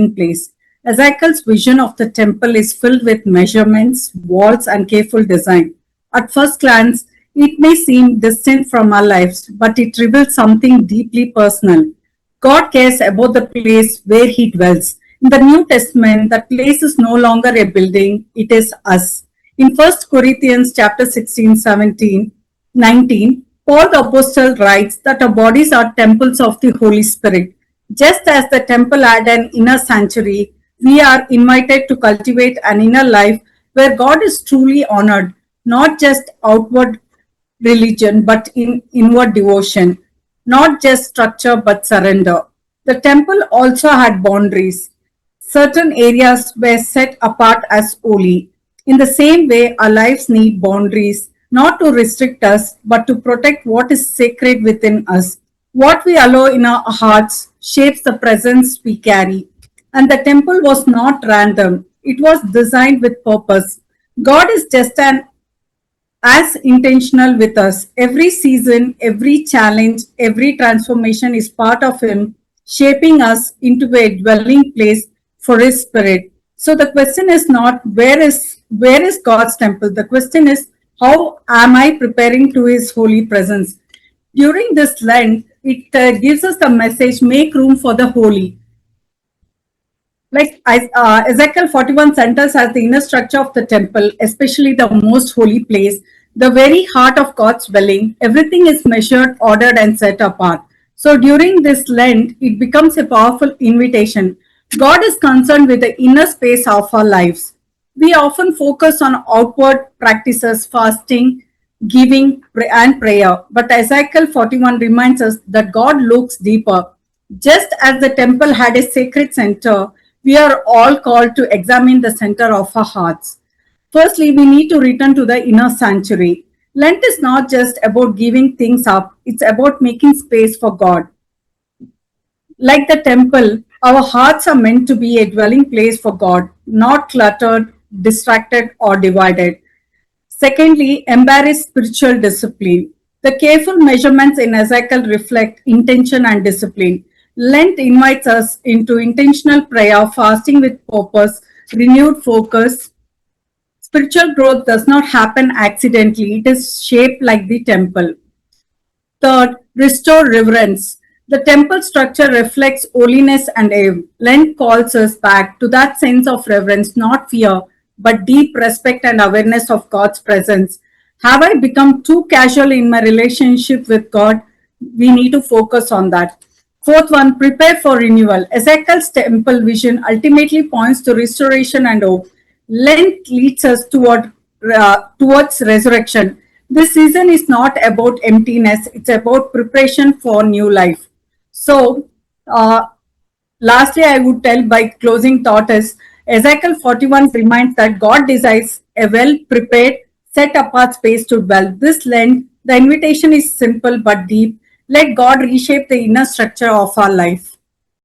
place. Ezekiel's vision of the temple is filled with measurements, walls, and careful design. At first glance, it may seem distant from our lives, but it reveals something deeply personal. God cares about the place where He dwells. In the New Testament, that place is no longer a building, it is us. In First Corinthians chapter 16, 17, 19, Paul the Apostle writes that our bodies are temples of the Holy Spirit. Just as the temple had an inner sanctuary, we are invited to cultivate an inner life where God is truly honored, not just outward religion but in inward devotion, not just structure but surrender. The temple also had boundaries. Certain areas were set apart as holy. In the same way, our lives need boundaries, not to restrict us, but to protect what is sacred within us. What we allow in our hearts shapes the presence we carry. And the temple was not random, it was designed with purpose. God is just as intentional with us. Every season, every challenge, every transformation is part of Him shaping us into a dwelling place for His Spirit. So the question is not where is God's temple. The question is, how am I preparing to His holy presence? During this Lent, it gives us the message: make room for the holy. Like Ezekiel 41 centers as the inner structure of the temple, especially the most holy place, the very heart of God's dwelling. Everything is measured, ordered, and set apart. So during this Lent, it becomes a powerful invitation. God is concerned with the inner space of our lives. We often focus on outward practices, fasting, giving, and prayer. But Ezekiel 41 reminds us that God looks deeper. Just as the temple had a sacred center, we are all called to examine the center of our hearts. Firstly, we need to return to the inner sanctuary. Lent is not just about giving things up, it's about making space for God. Like the temple, our hearts are meant to be a dwelling place for God, not cluttered, distracted, or divided. Secondly, embrace spiritual discipline. The careful measurements in Ezekiel reflect intention and discipline. Lent invites us into intentional prayer, fasting with purpose, renewed focus. Spiritual growth does not happen accidentally, it is shaped like the temple. Third, restore reverence. The temple structure reflects holiness and awe. Lent calls us back to that sense of reverence, not fear, but deep respect and awareness of God's presence. Have I become too casual in my relationship with God? We need to focus on that. Fourth one, prepare for renewal. Ezekiel's temple vision ultimately points to restoration and hope. Lent leads us towards resurrection. This season is not about emptiness, it's about preparation for new life. So, lastly, I would tell by closing thought is Ezekiel 41 reminds that God desires a well prepared, set apart space to dwell. This Lent, the invitation is simple but deep. Let God reshape the inner structure of our life.